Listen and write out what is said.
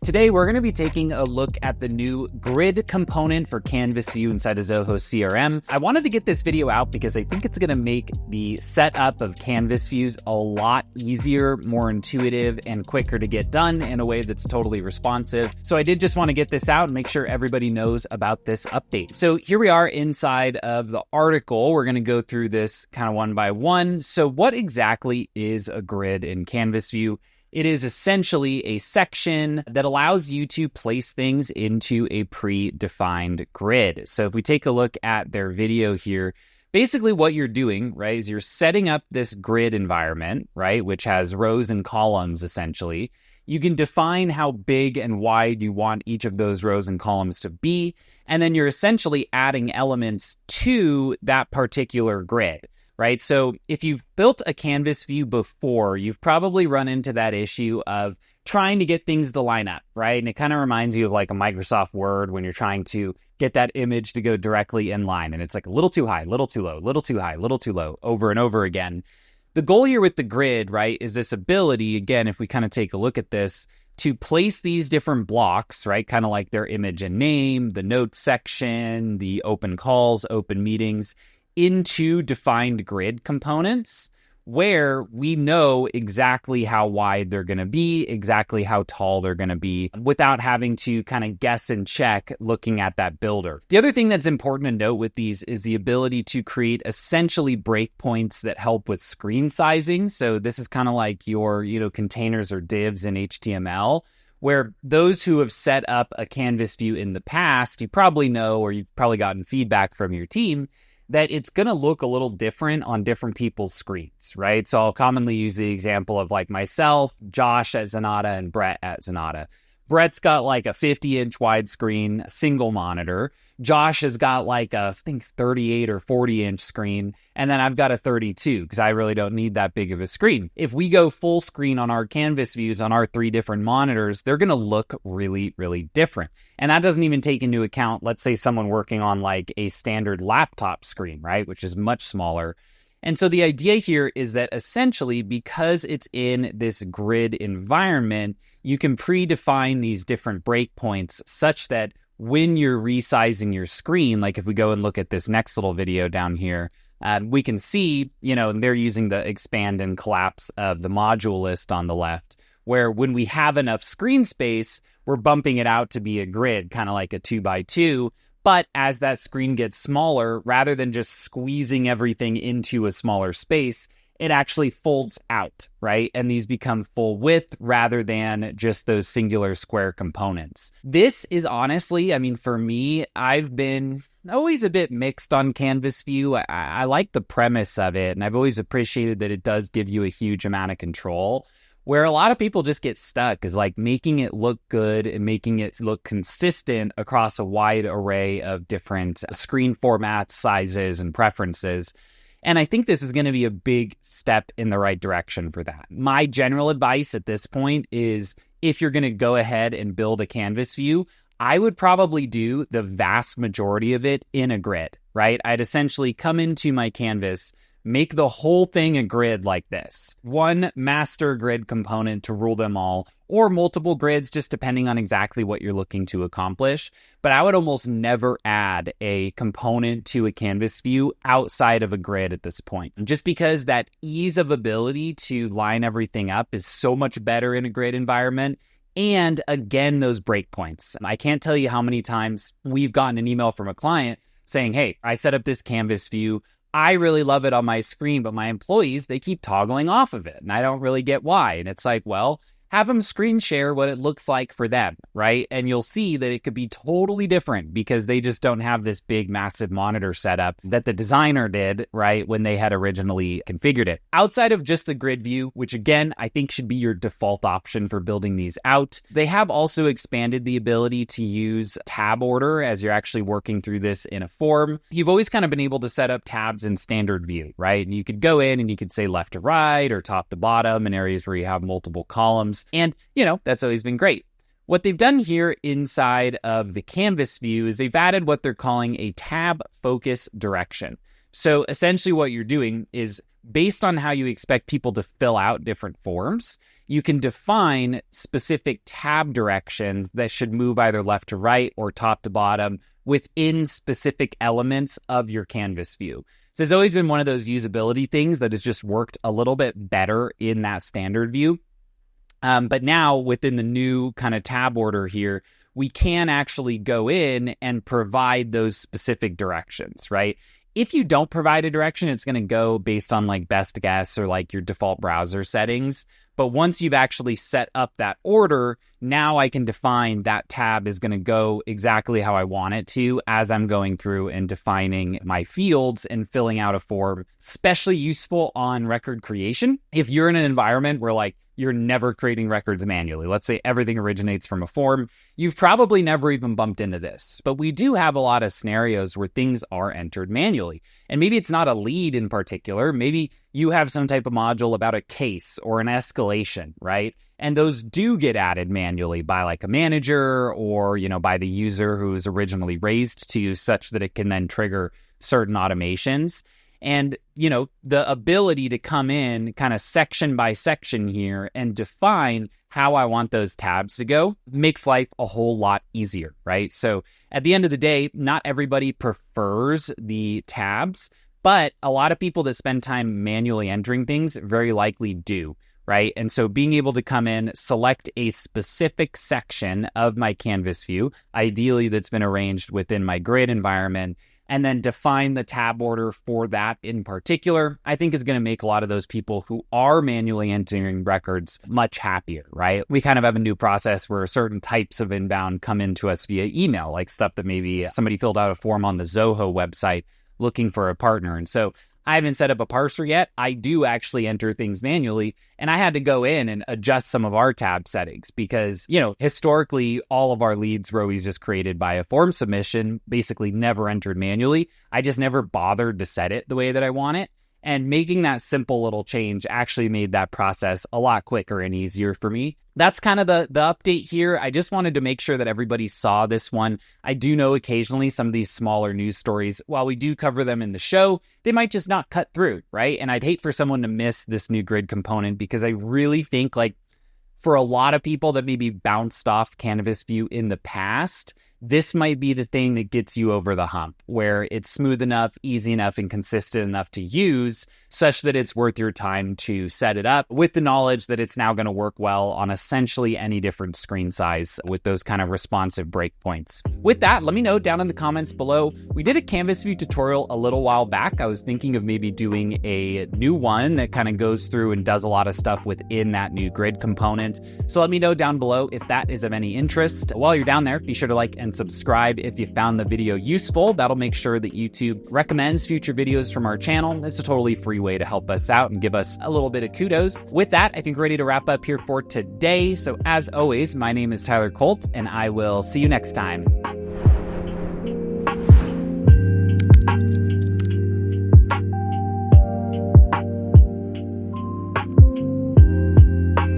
Today, we're going to be taking a look at the new grid component for Canvas View inside of Zoho CRM. I wanted to get this video out because I think it's going to make the setup of Canvas views a lot easier, more intuitive, and quicker to get done in a way that's totally responsive. So I did just want to get this out and make sure everybody knows about this update. So here we are inside of the article. We're going to go through this kind of one by one. So what exactly is a grid in Canvas View? It is essentially a section that allows you to place things into a predefined grid. So if we take a look at their video here, basically what you're doing, right, is you're setting up this grid environment, right, which has rows and columns essentially. You can define how big and wide you want each of those rows and columns to be, and then you're essentially adding elements to that particular grid. Right? So if you've built a Canvas view before, you've probably run into that issue of trying to get things to line up, right? And it kind of reminds you of like a Microsoft Word when you're trying to get that image to go directly in line. And it's like a little too high, little too low, little too high, little too low, over and over again. The goal here with the grid, right, is this ability, again, if we kind of take a look at this, to place these different blocks, right, kind of like their image and name, the notes section, the open calls, open meetings, into defined grid components where we know exactly how wide they're going to be, exactly how tall they're going to be without having to kind of guess and check looking at that builder. The other thing that's important to note with these is the ability to create essentially breakpoints that help with screen sizing. So this is kind of like your, containers or divs in HTML, where those who have set up a Canvas view in the past, you probably know, or you've probably gotten feedback from your team, that it's going to look a little different on different people's screens, right? So I'll commonly use the example of like myself, Josh at Zenatta, and Brett at Zenatta. Brett's got like a 50-inch widescreen single monitor. Josh has got like a, I think, 38 or 40-inch screen. And then I've got a 32 because I really don't need that big of a screen. If we go full screen on our Canvas views on our 3 different monitors, they're going to look really, really different. And that doesn't even take into account, let's say, someone working on like a standard laptop screen, right, which is much smaller. And so the idea here is that essentially, because it's in this grid environment, you can predefine these different breakpoints such that when you're resizing your screen, like if we go and look at this next little video down here, we can see, they're using the expand and collapse of the module list on the left, where when we have enough screen space, we're bumping it out to be a grid, kind of like a 2x2. But as that screen gets smaller, rather than just squeezing everything into a smaller space, it actually folds out, right? And these become full width rather than just those singular square components. This is honestly, for me, I've been always a bit mixed on Canvas View. I like the premise of it, and I've always appreciated that it does give you a huge amount of control. Where a lot of people just get stuck is like making it look good and making it look consistent across a wide array of different screen formats, sizes, and preferences. And I think this is going to be a big step in the right direction for that. My general advice at this point is if you're going to go ahead and build a Canvas view, I would probably do the vast majority of it in a grid, right? I'd essentially come into my Canvas, make the whole thing a grid like this. One master grid component to rule them all, or multiple grids, just depending on exactly what you're looking to accomplish. But I would almost never add a component to a Canvas view outside of a grid at this point. Just because that ease of ability to line everything up is so much better in a grid environment. And again, those breakpoints. I can't tell you how many times we've gotten an email from a client saying, hey, I set up this Canvas view. I really love it on my screen, but my employees, they keep toggling off of it, and I don't really get why. And it's like, well, have them screen share what it looks like for them, right? And you'll see that it could be totally different because they just don't have this big, massive monitor setup that the designer did, right, when they had originally configured it. Outside of just the grid view, which again, I think should be your default option for building these out, they have also expanded the ability to use tab order as you're actually working through this in a form. You've always kind of been able to set up tabs in standard view, right? And you could go in and you could say left to right or top to bottom in areas where you have multiple columns. And, that's always been great. What they've done here inside of the Canvas view is they've added what they're calling a tab focus direction. So essentially what you're doing is based on how you expect people to fill out different forms, you can define specific tab directions that should move either left to right or top to bottom within specific elements of your Canvas view. So it's always been one of those usability things that has just worked a little bit better in that standard view. But now within the new kind of tab order here, we can actually go in and provide those specific directions, right? If you don't provide a direction, it's going to go based on like best guess or like your default browser settings. But once you've actually set up that order, now I can define that tab is going to go exactly how I want it to as I'm going through and defining my fields and filling out a form. Especially useful on record creation. If you're in an environment where like you're never creating records manually, let's say everything originates from a form, you've probably never even bumped into this. But we do have a lot of scenarios where things are entered manually. And maybe it's not a lead in particular. Maybe you have some type of module about a case or an escalation, right? And those do get added manually by like a manager or, by the user who was originally raised to you such that it can then trigger certain automations. And, the ability to come in kind of section by section here and define how I want those tabs to go makes life a whole lot easier, right? So at the end of the day, not everybody prefers the tabs, but a lot of people that spend time manually entering things very likely do, right? And so being able to come in, select a specific section of my Canvas view, ideally that's been arranged within my grid environment, and then define the tab order for that in particular, I think is going to make a lot of those people who are manually entering records much happier, right? We kind of have a new process where certain types of inbound come into us via email, like stuff that maybe somebody filled out a form on the Zoho website looking for a partner. And so I haven't set up a parser yet. I do actually enter things manually, and I had to go in and adjust some of our tab settings because, historically, all of our leads were always just created by a form submission, basically never entered manually. I just never bothered to set it the way that I want it. And making that simple little change actually made that process a lot quicker and easier for me. That's kind of the update here. I just wanted to make sure that everybody saw this one. I do know occasionally some of these smaller news stories, while we do cover them in the show, they might just not cut through, right? And I'd hate for someone to miss this new grid component because I really think like for a lot of people that maybe bounced off Canvas View in the past, this might be the thing that gets you over the hump, where it's smooth enough, easy enough, and consistent enough to use such that it's worth your time to set it up with the knowledge that it's now going to work well on essentially any different screen size with those kind of responsive breakpoints. With that, let me know down in the comments below. We did a Canvas View tutorial a little while back. I was thinking of maybe doing a new one that kind of goes through and does a lot of stuff within that new grid component. So let me know down below if that is of any interest. While you're down there, be sure to like and subscribe if you found the video useful. That'll make sure that YouTube recommends future videos from our channel. It's a totally free way to help us out and give us a little bit of kudos. With that, I think we're ready to wrap up here for today. So as always, my name is Tyler Colt, and I will see you next time.